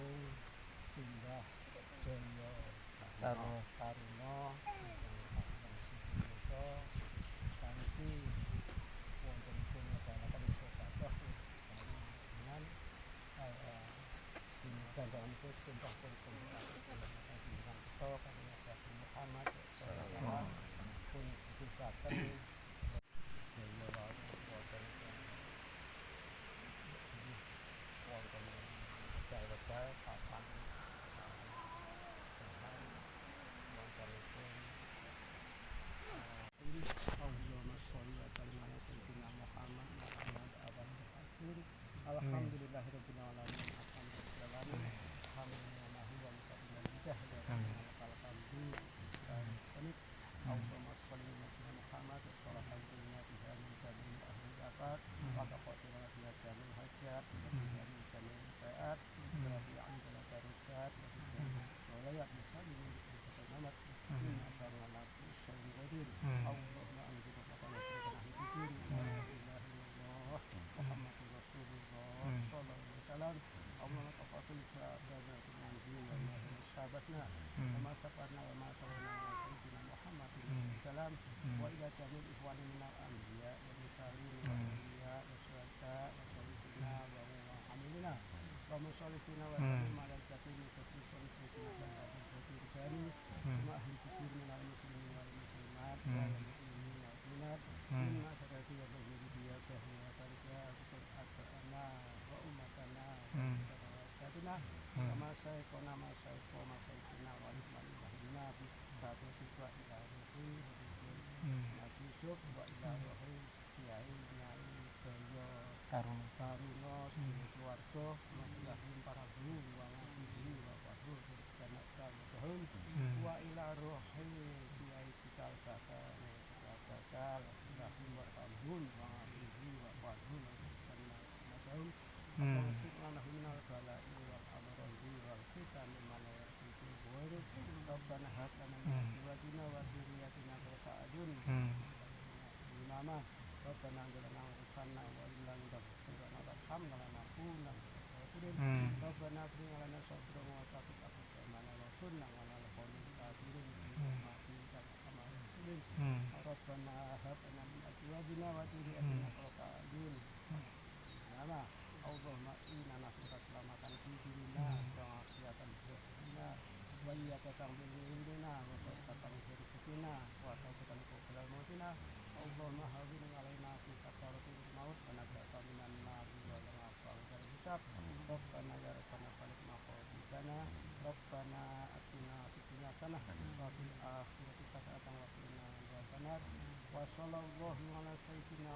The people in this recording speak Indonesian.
Agung Simbah Jaya Taruna ingkang kakung sedaya kanthi wontenipun ngedalaken ibadah dengan ganjaranipun setumpah pun panjenengan kita kanthi Nabi Muhammad sallallahu pun khususaken daya wau wontenipun wonten wedal papan wontenipun Allahumma sholli wa sallim ala sayyidina Muhammad abad akhir alhamdulillahirabbil alamin alhamdulillah hamdulillah wa muqaddimal bidah Allahumma sholli ala sayyidina Muhammad sallallahu alaihi wa sallam ahli zakat wa taqaddama biha jamil hajat wa jamil saat wa bi anjala darusat wa la yasallu Muhammad inna karana syai'in qadir Allahumma anzil fatana fikir Muhammadur Rasulullah sallallahu alaihi wasallam Allahumma taqabbal salatana manzil wa sahabatna wa safarna wa ma sallallahu sayyidina Muhammadin salam wa ila jamil ikhwani minal anbiya wa mursalin wa awliya wa syuhada wa salihina wa mu'minina wa musallina wa sallim ala al-katim wa sallim ma ahli fikir minal muslimin wal muslimat wa mu'minin wal mu'minat inna sadaqati wa bihi wa tarika atana wa ummatana wa sayyidina wa ma sayyidina wa ihmanina bis sabati wa ila ruhi Mas Yusuf wa ila ruhi Kiai Nyai Jaya Taruna keluarga maulahum para guru wa nasihi wa fadhul kanak kamudhum wa ila ruhi Kiai Cikal Bakal lahum warhamhum wa nasihi wa fadhul kanak kamudhum Masuk lanah minal bala'i wal amrodi wal fitani malaya situ buwaru Rabbana hablana min azwajina wa dzurriyyatina qurrata a'yun imama Rabbana anzilna rusulana wa illam taghfirna warhamna lanakunanna minal khasirin Rabbana afrigh lana sabran wa sabbit aqdamana wa sunna wa lana qawlul kafirin mati kama rasulin Rabbana hablana min azwajina wa dzurriyyatina qurrata a'yun imama Allahumma inna nas'aluka salamatan fi dinina wa afiyatan fi jasadina wa iyyaka ta'budu indina wa tawakkalna fi rizqina wa tawakkalna fi mautina Allahumma hawwin 'alaina fi sakaratil maut wa naj'alna minan nar wa lana dari hisab Rabbana ya rabbana khaliq maqasidana Rabbana atina fid dunya hasanah wa fil akhirati hasanah wa qina adzabannar wa sallallahu ala sayyidina